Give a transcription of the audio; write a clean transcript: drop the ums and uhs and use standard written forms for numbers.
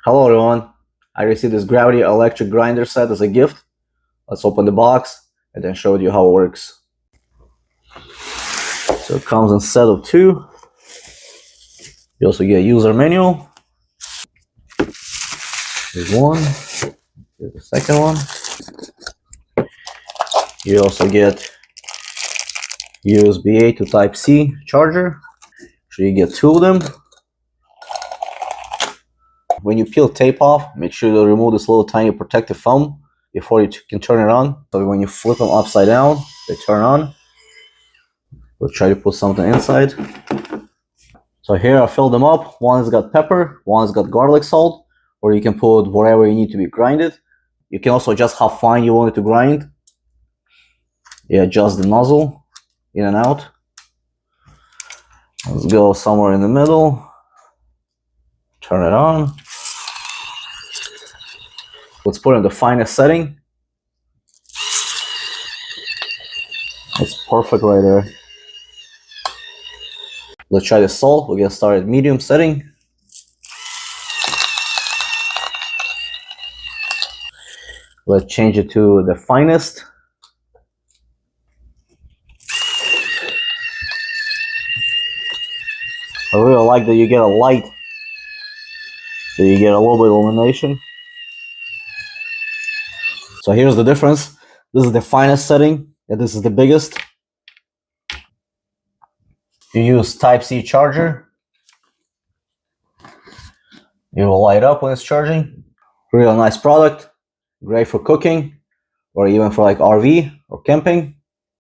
Hello everyone, I received this gravity electric grinder set as a gift. Let's open the box and then show you how it works. So it comes in a set of two. You also get a user manual. Here's one, here's the second one. You also get USB-A to Type-C charger. So you get two of them. When you peel tape off, make sure to remove this little tiny protective foam before you can turn it on. So when you flip them upside down, they turn on. We'll try to put something inside. So here I filled them up. One's got pepper, one's got garlic salt, or you can put whatever you need to be grinded. You can also adjust how fine you want it to grind. You adjust the nozzle in and out. Let's go somewhere in the middle. Turn it on. Let's put it in the finest setting. It's perfect right there. Let's try the salt. We'll get started medium setting. Let's change it to the finest. I really like that you get a light, so you get a little bit of illumination. So here's the difference. This is the finest setting, and this is the biggest. You use Type-C charger. It will light up when it's charging. Real nice product. Great for cooking, or even for like RV or camping.